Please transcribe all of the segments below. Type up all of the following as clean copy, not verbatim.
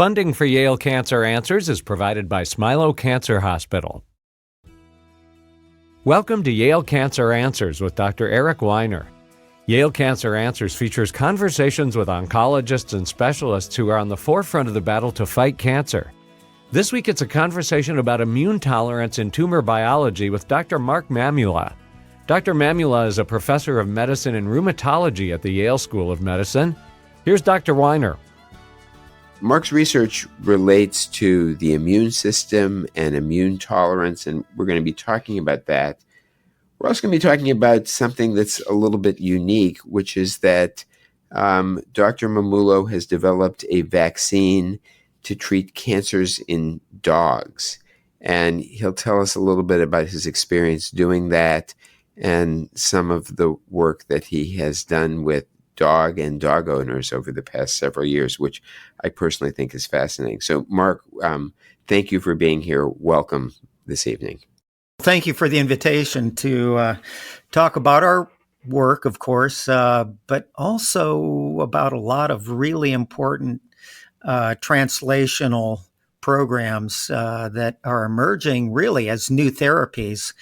Funding for Yale Cancer Answers is provided by Smilo Cancer Hospital. Welcome to Yale Cancer Answers with Dr. Eric Weiner. Yale Cancer Answers features conversations with oncologists and specialists who are on the forefront of the battle to fight cancer. This week it's a conversation about immune tolerance in tumor biology with Dr. Mark Mamula. Dr. Mamula is a professor of medicine and rheumatology at the Yale School of Medicine. Here's Dr. Weiner. Mark's research relates to the immune system and immune tolerance, and we're going to be talking about that. We're also going to be talking about something that's a little bit unique, which is that Dr. Mamula has developed a vaccine to treat cancers in dogs. And he'll tell us a little bit about his experience doing that and some of the work that he has done with dog and dog owners over the past several years, which I personally think is fascinating. So, Mark, thank you for being here. Welcome this evening. Thank you for the invitation to talk about our work, of course, but also about a lot of really important translational programs that are emerging really as new therapies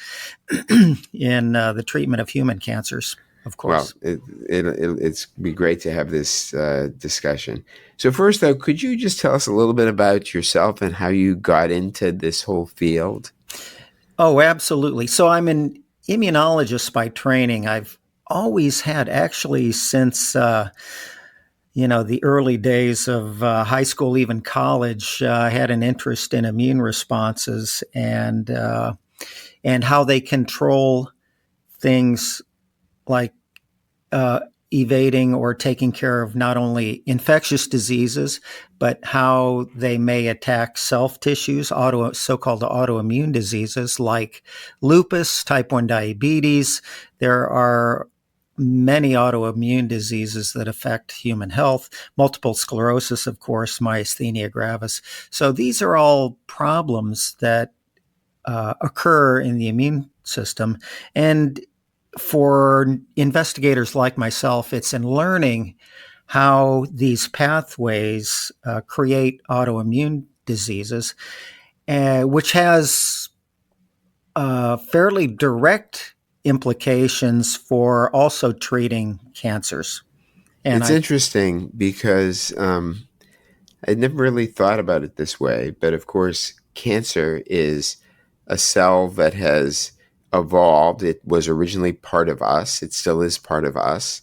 in the treatment of human cancers. Of course. Well, it's be great to have this discussion. So first, though, could you just tell us a little bit about yourself and how you got into this whole field? Oh, absolutely. So I'm an immunologist by training. I've always had, actually, since the early days of high school, even college, had an interest in immune responses and how they control things like evading or taking care of not only infectious diseases, but how they may attack self tissues, so-called autoimmune diseases like lupus, type 1 diabetes. There are many autoimmune diseases that affect human health, multiple sclerosis, of course, myasthenia gravis. So these are all problems that occur in the immune system. And for investigators like myself, it's in learning how these pathways create autoimmune diseases, which has fairly direct implications for also treating cancers. And it's interesting because I'd never really thought about it this way, but of course, cancer is a cell that has evolved. It was originally part of us. It still is part of us.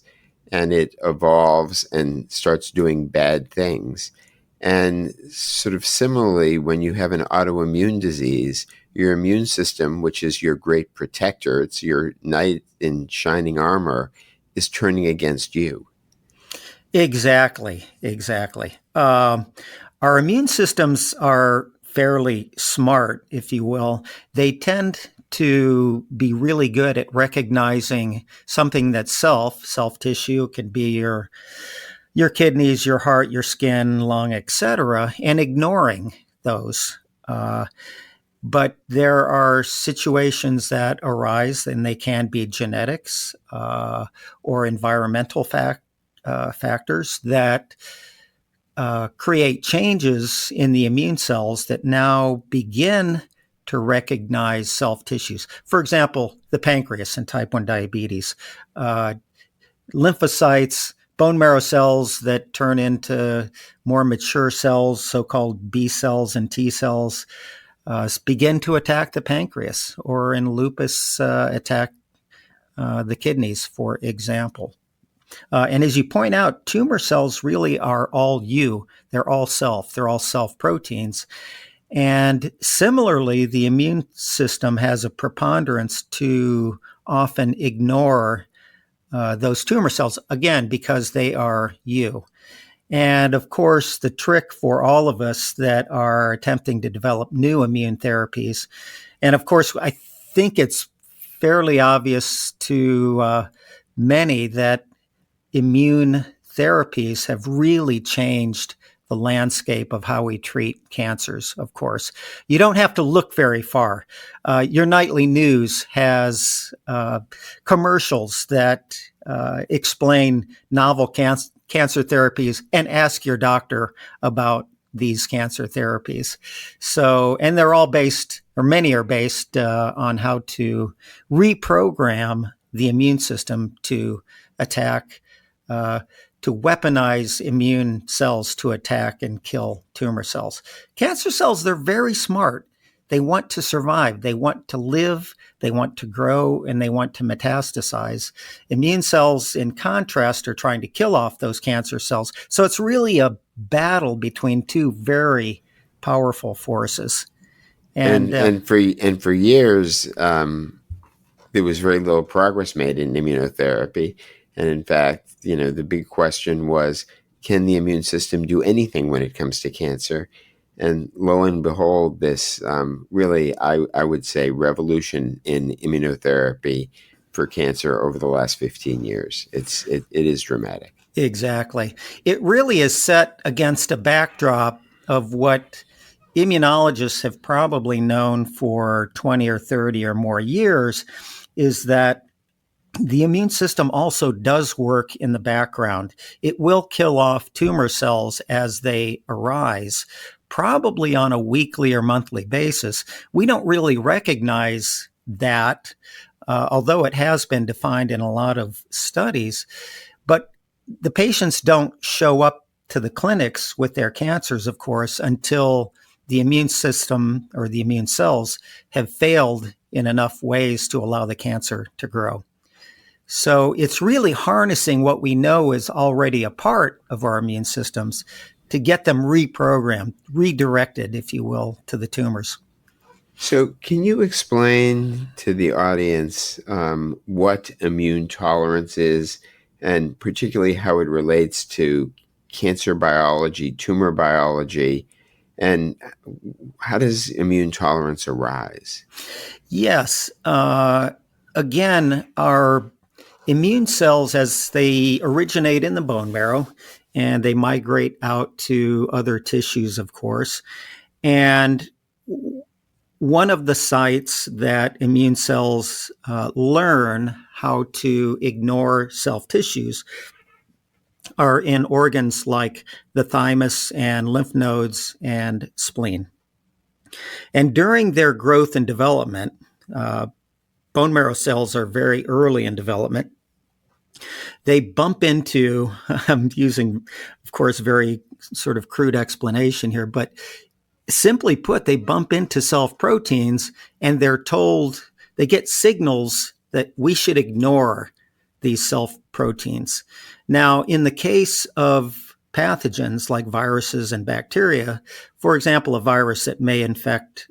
And it evolves and starts doing bad things. And sort of similarly, when you have an autoimmune disease, your immune system, which is your great protector, it's your knight in shining armor, is turning against you. Exactly. Our immune systems are fairly smart, if you will. They tend to be really good at recognizing something that's self tissue. It can be your kidneys, your heart, your skin, lung, etc., and ignoring those. But there are situations that arise, and they can be genetics or environmental factors that create changes in the immune cells that now begin to recognize self tissues. For example, the pancreas in type 1 diabetes, lymphocytes, bone marrow cells that turn into more mature cells, so-called B cells and T cells, begin to attack the pancreas, or in lupus, attack the kidneys, for example. And as you point out, tumor cells really are all you. They're all self. They're all self proteins. And similarly, the immune system has a preponderance to often ignore those tumor cells, again, because they are you. And of course, the trick for all of us that are attempting to develop new immune therapies, and of course, I think it's fairly obvious to many that immune therapies have really changed the landscape of how we treat cancers, of course. You don't have to look very far. Your nightly news has commercials that explain novel cancer therapies and ask your doctor about these cancer therapies. So, and they're all based, or many are based on how to reprogram the immune system to attack, to weaponize immune cells to attack and kill tumor cells. Cancer cells, they're very smart. They want to survive. They want to live. They want to grow, and they want to metastasize. Immune cells, in contrast, are trying to kill off those cancer cells. So it's really a battle between two very powerful forces. And for years, there was very little progress made in immunotherapy. And in fact, the big question was, can the immune system do anything when it comes to cancer? And lo and behold, this really, I would say, revolution in immunotherapy for cancer over the last 15 years. It is dramatic. Exactly. It really is set against a backdrop of what immunologists have probably known for 20 or 30 or more years, is that the immune system also does work in the background. It will kill off tumor cells as they arise, probably on a weekly or monthly basis. We don't really recognize that, although it has been defined in a lot of studies. But the patients don't show up to the clinics with their cancers, of course, until the immune system or the immune cells have failed in enough ways to allow the cancer to grow. So it's really harnessing what we know is already a part of our immune systems to get them reprogrammed, redirected, if you will, to the tumors. So can you explain to the audience what immune tolerance is, and particularly how it relates to cancer biology, tumor biology, and how does immune tolerance arise? Yes. Again, our immune cells, as they originate in the bone marrow, and they migrate out to other tissues, of course. And one of the sites that immune cells learn how to ignore self-tissues are in organs like the thymus and lymph nodes and spleen. And during their growth and development, bone marrow cells are very early in development. They bump into, I'm using, of course, very sort of crude explanation here, but simply put, they bump into self-proteins and they're told, they get signals that we should ignore these self-proteins. Now, in the case of pathogens like viruses and bacteria, for example, a virus that may infect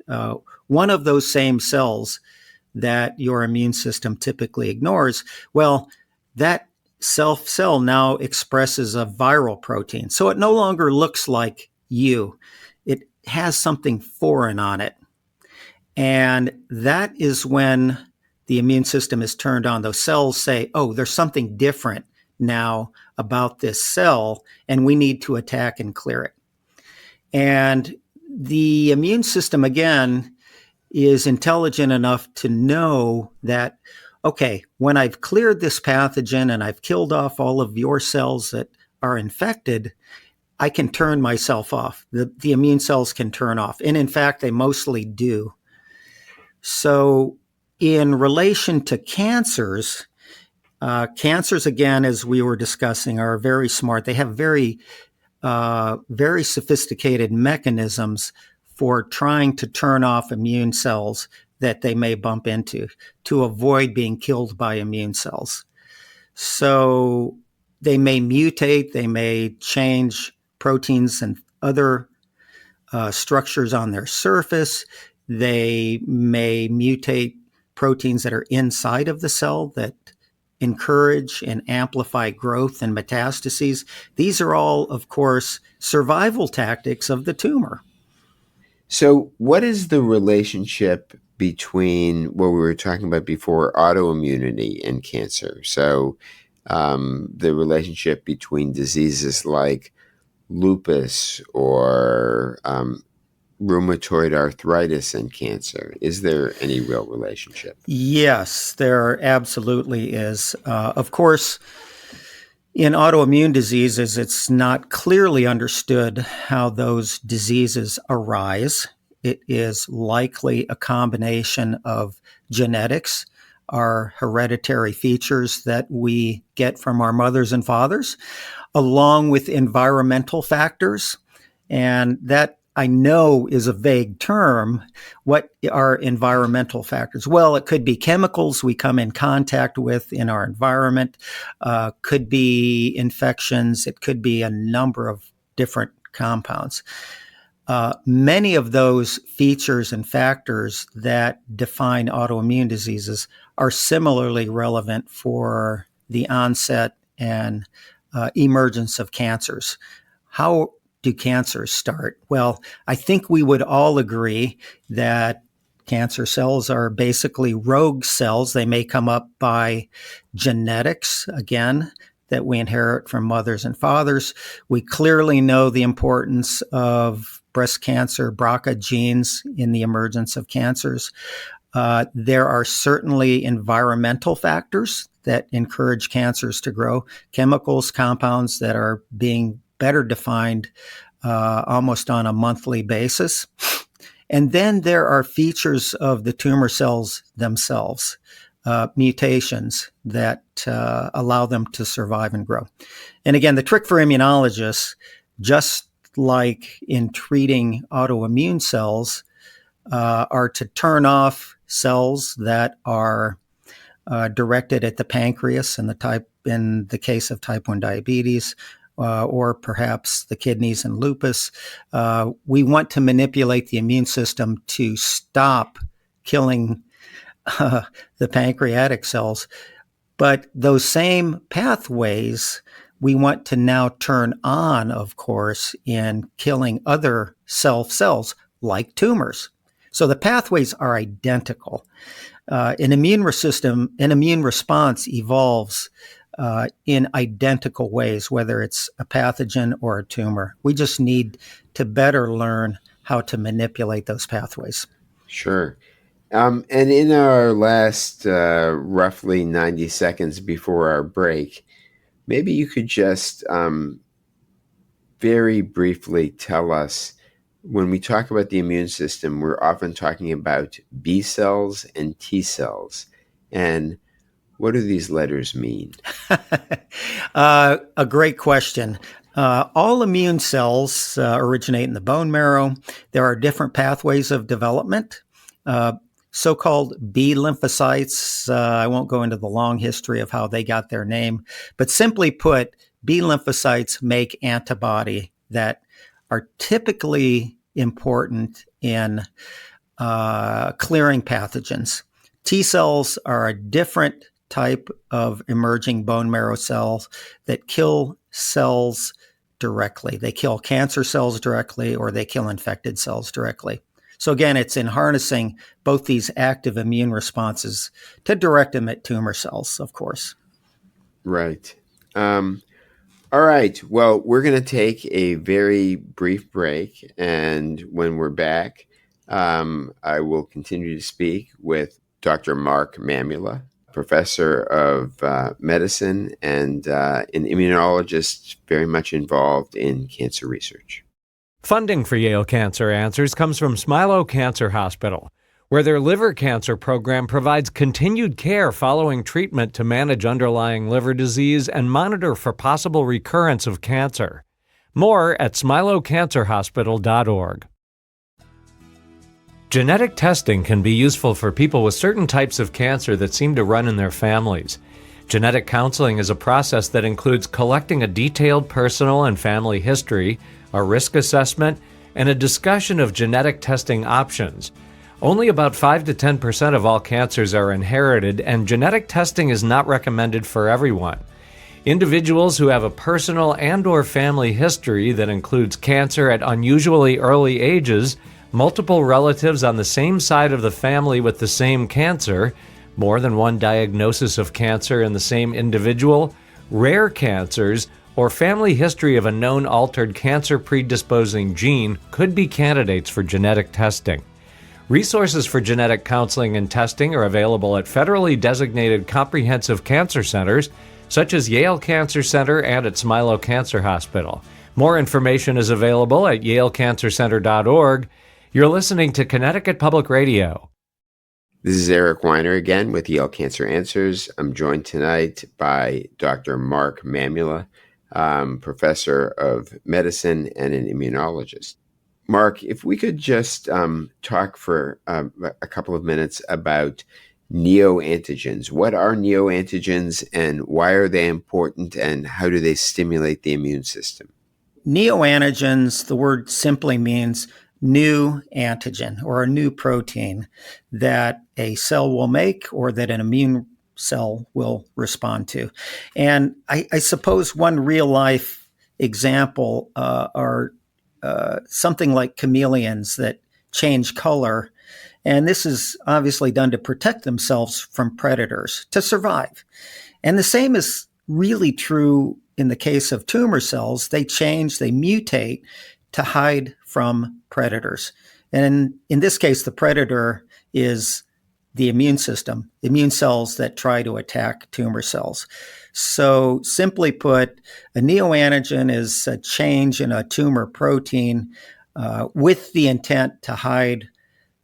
one of those same cells that your immune system typically ignores, well, that cell now expresses a viral protein. So it no longer looks like you. It has something foreign on it. And that is when the immune system is turned on. Those cells say, oh, there's something different now about this cell, and we need to attack and clear it. And the immune system, again, is intelligent enough to know that, okay, when I've cleared this pathogen and I've killed off all of your cells that are infected, I can turn myself off. The immune cells can turn off. And in fact, they mostly do. So in relation to cancers, again, as we were discussing, are very smart. They have very sophisticated mechanisms for trying to turn off immune cells that they may bump into to avoid being killed by immune cells. So they may mutate, they may change proteins and other structures on their surface. They may mutate proteins that are inside of the cell that encourage and amplify growth and metastases. These are all, of course, survival tactics of the tumor. So what is the relationship between what we were talking about before, autoimmunity and cancer? So the relationship between diseases like lupus or rheumatoid arthritis and cancer. Is there any real relationship? Yes, there absolutely is. Of course, In autoimmune diseases, it's not clearly understood how those diseases arise. It is likely a combination of genetics, our hereditary features that we get from our mothers and fathers, along with environmental factors. And that, I know, is a vague term. What are environmental factors? Well, it could be chemicals we come in contact with in our environment, could be infections, it could be a number of different compounds. Many of those features and factors that define autoimmune diseases are similarly relevant for the onset and emergence of cancers. How do cancers start? Well, I think we would all agree that cancer cells are basically rogue cells. They may come up by genetics, again, that we inherit from mothers and fathers. We clearly know the importance of breast cancer BRCA genes in the emergence of cancers. There are certainly environmental factors that encourage cancers to grow, chemicals, compounds that are being better defined almost on a monthly basis. And then there are features of the tumor cells themselves, mutations that allow them to survive and grow. And again, the trick for immunologists, just like in treating autoimmune cells, are to turn off cells that are directed at the pancreas in the case of type 1 diabetes, or perhaps the kidneys and lupus. We want to manipulate the immune system to stop killing the pancreatic cells. But those same pathways we want to now turn on, of course, in killing other cells like tumors. So the pathways are identical. An immune response evolves in identical ways, whether it's a pathogen or a tumor. We just need to better learn how to manipulate those pathways. Sure. And in our last roughly 90 seconds before our break, maybe you could just very briefly tell us, when we talk about the immune system, we're often talking about B cells and T cells. And what do these letters mean? A great question. All immune cells originate in the bone marrow. There are different pathways of development. So-called B lymphocytes, I won't go into the long history of how they got their name, but simply put, B lymphocytes make antibody that are typically important in clearing pathogens. T cells are a different type of emerging bone marrow cells that kill cells directly. They kill cancer cells directly, or they kill infected cells directly. So again, it's in harnessing both these active immune responses to direct them at tumor cells, of course. Right. All right. Well, we're going to take a very brief break. And when we're back, I will continue to speak with Dr. Mark Mamula, professor of medicine and an immunologist very much involved in cancer research. Funding for Yale Cancer Answers comes from Smilow Cancer Hospital, where their liver cancer program provides continued care following treatment to manage underlying liver disease and monitor for possible recurrence of cancer. More at smilowcancerhospital.org. Genetic testing can be useful for people with certain types of cancer that seem to run in their families. Genetic counseling is a process that includes collecting a detailed personal and family history, a risk assessment, and a discussion of genetic testing options. Only about 5 to 10% of all cancers are inherited, and genetic testing is not recommended for everyone. Individuals who have a personal and/or family history that includes cancer at unusually early ages, multiple relatives on the same side of the family with the same cancer, more than one diagnosis of cancer in the same individual, rare cancers, or family history of a known altered cancer predisposing gene could be candidates for genetic testing. Resources for genetic counseling and testing are available at federally designated comprehensive cancer centers, such as Yale Cancer Center and its Milo Cancer Hospital. More information is available at yalecancercenter.org. You're listening to Connecticut Public Radio. This is Eric Weiner again with Yale Cancer Answers. I'm joined tonight by Dr. Mark Mamula, professor of medicine and an immunologist. Mark, if we could just talk for a couple of minutes about neoantigens. What are neoantigens and why are they important and how do they stimulate the immune system? Neoantigens, the word simply means new antigen or a new protein that a cell will make or that an immune cell will respond to. And I suppose one real life example are something like chameleons that change color. And this is obviously done to protect themselves from predators, to survive. And the same is really true in the case of tumor cells. They change, they mutate to hide from predators. And in this case, the predator is the immune system, immune cells that try to attack tumor cells. So simply put, a neoantigen is a change in a tumor protein with the intent to hide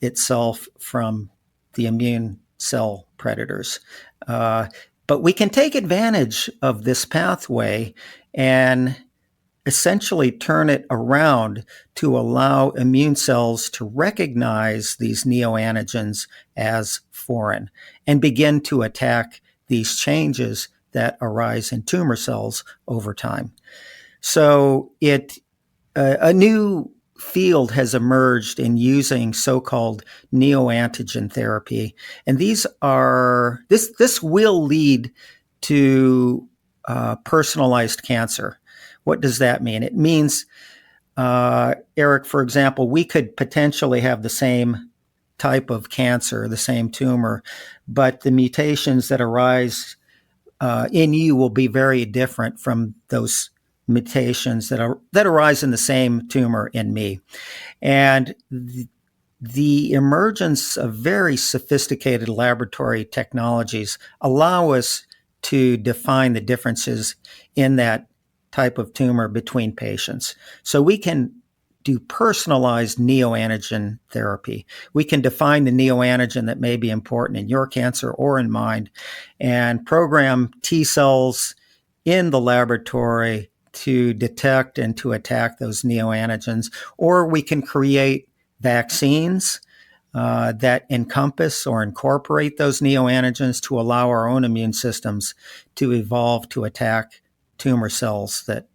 itself from the immune cell predators. But we can take advantage of this pathway and essentially turn it around to allow immune cells to recognize these neoantigens as foreign and begin to attack these changes that arise in tumor cells over time. So a new field has emerged in using so-called neoantigen therapy, and this will lead to personalized cancer. What does that mean? It means, Eric, for example, we could potentially have the same type of cancer, the same tumor, but the mutations that arise in you will be very different from those mutations that arise in the same tumor in me. And the emergence of very sophisticated laboratory technologies allow us to define the differences in that type of tumor between patients. So we can do personalized neoantigen therapy. We can define the neoantigen that may be important in your cancer or in mine and program T cells in the laboratory to detect and to attack those neoantigens. Or we can create vaccines that encompass or incorporate those neoantigens to allow our own immune systems to evolve to attack tumor cells that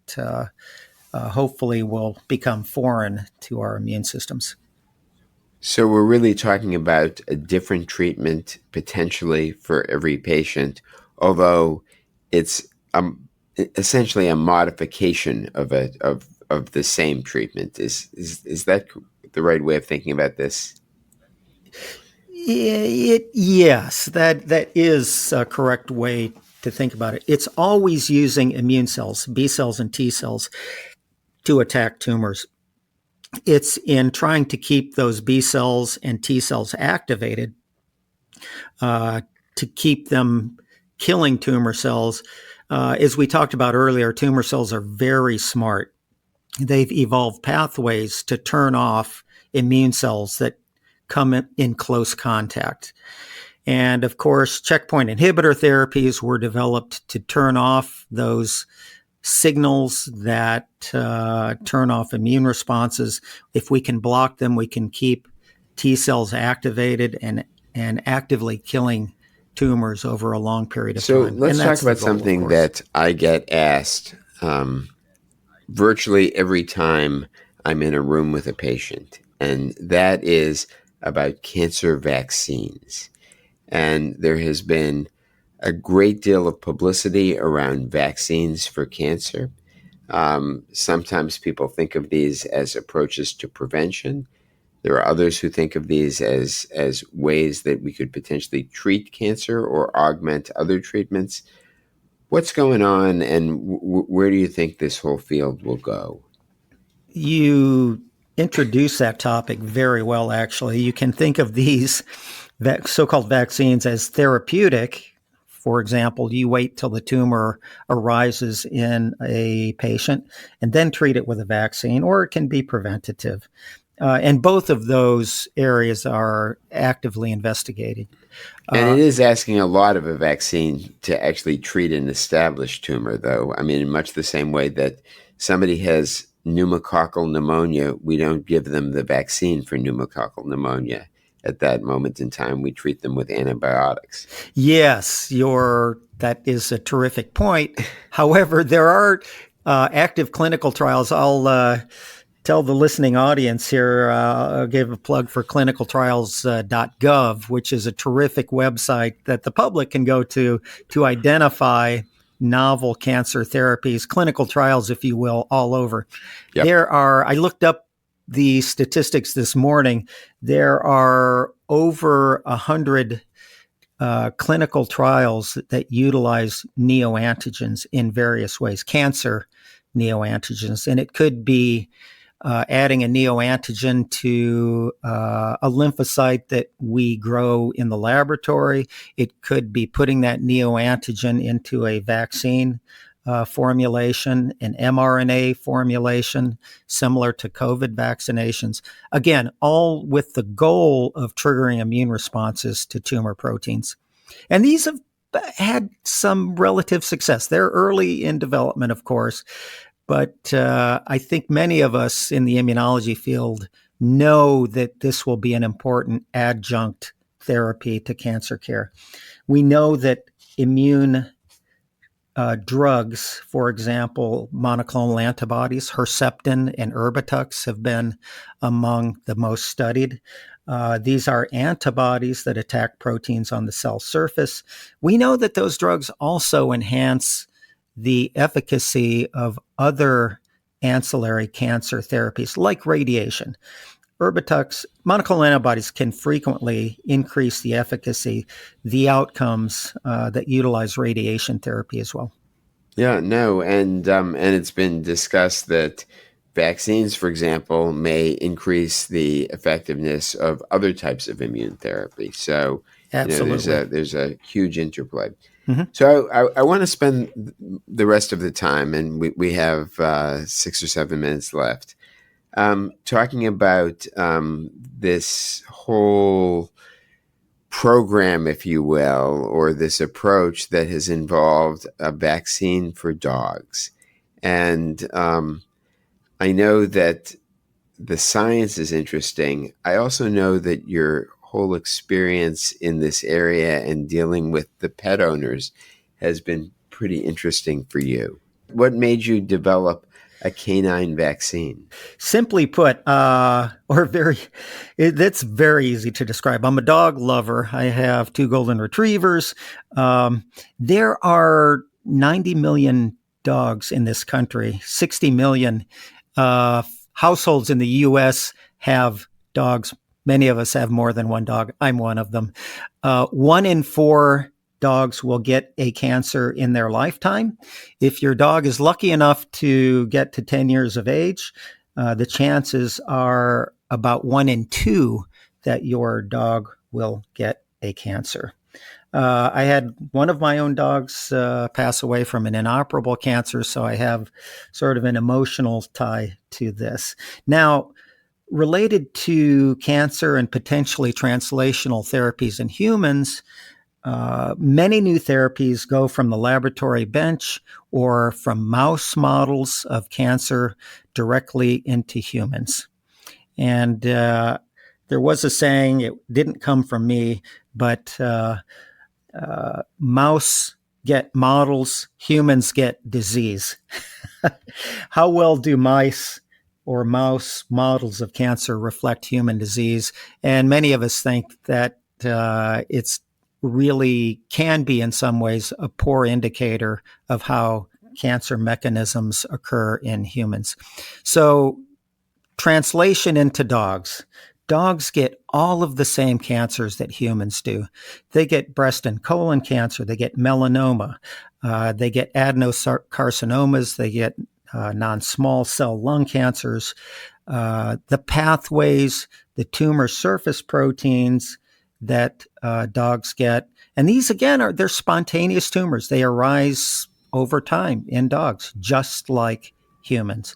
hopefully will become foreign to our immune systems. So we're really talking about a different treatment potentially for every patient, although it's essentially a modification of the same treatment. Is that the right way of thinking about this? Yes, that is a correct way to think about it. It's always using immune cells, B cells and T cells, to attack tumors. It's in trying to keep those B cells and T cells activated to keep them killing tumor cells. As we talked about earlier, tumor cells are very smart. They've evolved pathways to turn off immune cells that come in close contact. And of course, checkpoint inhibitor therapies were developed to turn off those signals that turn off immune responses. If we can block them, we can keep T cells activated and actively killing tumors over a long period of time. So let's talk about something that I get asked virtually every time I'm in a room with a patient, and that is about cancer vaccines. And there has been a great deal of publicity around vaccines for cancer. Sometimes people think of these as approaches to prevention. There are others who think of these as ways that we could potentially treat cancer or augment other treatments. What's going on, and where do you think this whole field will go? You introduced that topic very well, actually. You can think of these so-called vaccines as therapeutic For example, you wait till the tumor arises in a patient and then treat it with a vaccine, or it can be preventative. And both of those areas are actively investigated. And it is asking a lot of a vaccine to actually treat an established tumor, though. I mean, in much the same way that somebody has pneumococcal pneumonia, we don't give them the vaccine for pneumococcal pneumonia. At that moment in time, we treat them with antibiotics. Yes, that is a terrific point. However, there are active clinical trials. I'll tell the listening audience here, I'll give a plug for clinicaltrials.gov, which is a terrific website that the public can go to identify novel cancer therapies, clinical trials, if you will, all over. Yep. I looked up the statistics this morning. There are over 100 clinical trials that utilize neoantigens in various ways, cancer neoantigens, and it could be adding a neoantigen to a lymphocyte that we grow in the laboratory. It could be putting that neoantigen into a vaccine formulation, an mRNA formulation, similar to COVID vaccinations. Again, all with the goal of triggering immune responses to tumor proteins. And these have had some relative success. They're early in development, of course, but I think many of us in the immunology field know that this will be an important adjunct therapy to cancer care. We know that immune drugs, for example, monoclonal antibodies, Herceptin and Erbitux, have been among the most studied. These are antibodies that attack proteins on the cell surface. We know that those drugs also enhance the efficacy of other ancillary cancer therapies like radiation. Erbitux, monoclonal antibodies can frequently increase the efficacy, the outcomes that utilize radiation therapy as well. Yeah, no, and it's been discussed that vaccines, for example, may increase the effectiveness of other types of immune therapy. So, absolutely, there's a huge interplay. Mm-hmm. So I want to spend the rest of the time, and we have 6 or 7 minutes left, talking about this whole program, if you will, or this approach that has involved a vaccine for dogs. And I know that the science is interesting. I also know that your whole experience in this area and dealing with the pet owners has been pretty interesting for you. What made you develop a canine vaccine? Simply put, that's very easy to describe. I'm a dog lover. I have 2 golden retrievers. There are 90 million dogs in this country. 60 million households in the U.S. have dogs. Many of us have more than one dog. I'm one of them. 1 in 4 dogs will get a cancer in their lifetime. If your dog is lucky enough to get to 10 years of age, the chances are about 1 in 2 that your dog will get a cancer. I had one of my own dogs pass away from an inoperable cancer, so I have sort of an emotional tie to this. Now, related to cancer and potentially translational therapies in humans, many new therapies go from the laboratory bench or from mouse models of cancer directly into humans. And there was a saying, it didn't come from me, but mouse get models, humans get disease. How well do mice or mouse models of cancer reflect human disease? And many of us think that it's really can be in some ways a poor indicator of how cancer mechanisms occur in humans. So translation into dogs. Dogs get all of the same cancers that humans do. They get breast and colon cancer. They get melanoma. They get adenocarcinomas. They get non-small cell lung cancers. The pathways, the tumor surface proteins, that dogs get. And these, again, they're spontaneous tumors. They arise over time in dogs, just like humans.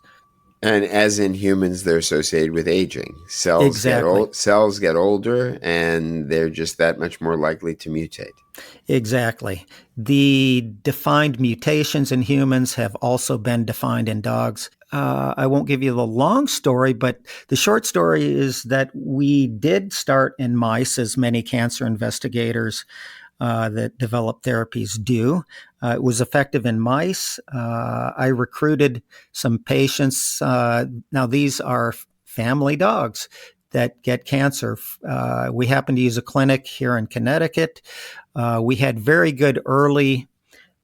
And as in humans, they're associated with aging. Exactly. Cells get older, and they're just that much more likely to mutate. Exactly. The defined mutations in humans have also been defined in dogs. I won't give you the long story, but the short story is that we did start in mice, as many cancer investigators that develop therapies do. It was effective in mice. I recruited some patients. Now, these are family dogs that get cancer. We happen to use a clinic here in Connecticut. We had very good early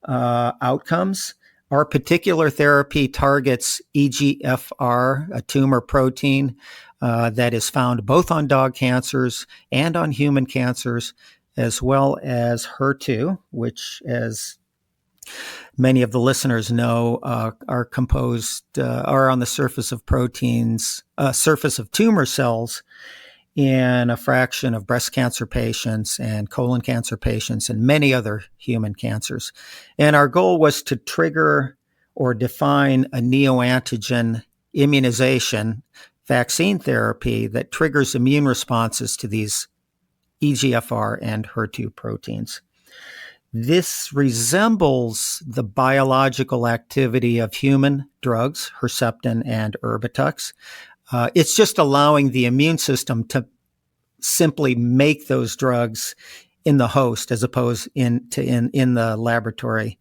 outcomes. Our particular therapy targets EGFR, a tumor protein that is found both on dog cancers and on human cancers, as well as HER2, which, as many of the listeners know, are on the surface of surface of tumor cells in a fraction of breast cancer patients and colon cancer patients and many other human cancers. And our goal was to trigger or define a neoantigen immunization vaccine therapy that triggers immune responses to these EGFR and HER2 proteins. This resembles the biological activity of human drugs, Herceptin and Erbitux. It's just allowing the immune system to simply make those drugs in the host as opposed in the laboratory.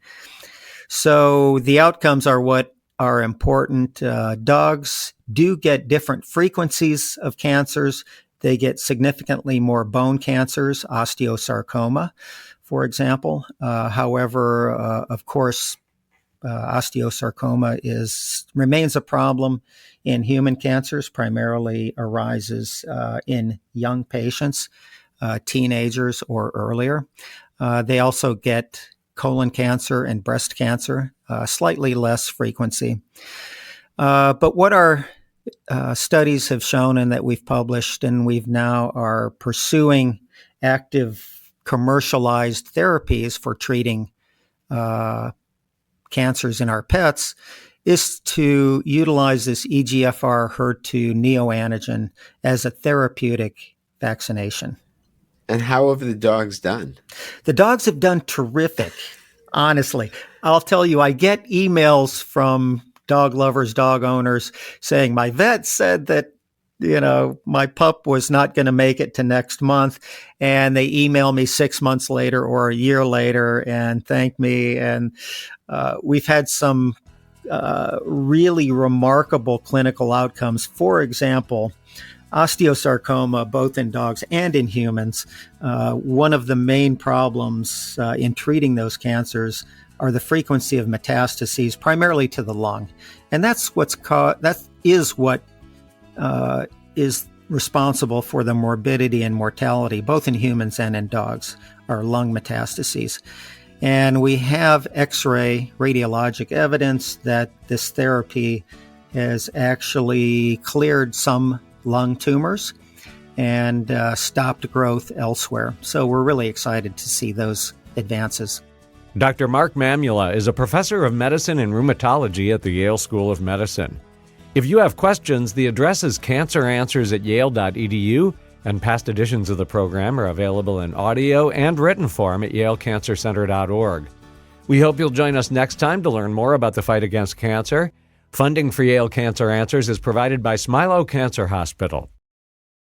So the outcomes are what are important. Dogs do get different frequencies of cancers. They get significantly more bone cancers, osteosarcoma, for example. However, of course, osteosarcoma remains a problem in human cancers, primarily arises in young patients, teenagers or earlier. They also get colon cancer and breast cancer, slightly less frequency. But what our studies have shown and that we've published and we've now are pursuing active commercialized therapies for treating cancers in our pets is to utilize this EGFR HER2 neoantigen as a therapeutic vaccination. And how have the dogs done? The dogs have done terrific, honestly. I'll tell you, I get emails from dog lovers, dog owners saying, my vet said that, my pup was not going to make it to next month. And they email me 6 months later or a year later and thank me. And we've had some really remarkable clinical outcomes. For example, osteosarcoma, both in dogs and in humans. One of the main problems in treating those cancers are the frequency of metastases, primarily to the lung. And that is responsible for the morbidity and mortality, both in humans and in dogs, are lung metastases. And we have X-ray radiologic evidence that this therapy has actually cleared some lung tumors and stopped growth elsewhere. So we're really excited to see those advances. Dr. Mark Mamula is a professor of medicine and rheumatology at the Yale School of Medicine. If you have questions, the address is canceranswers@yale.edu, and past editions of the program are available in audio and written form at yalecancercenter.org. We hope you'll join us next time to learn more about the fight against cancer. Funding for Yale Cancer Answers is provided by Smilow Cancer Hospital.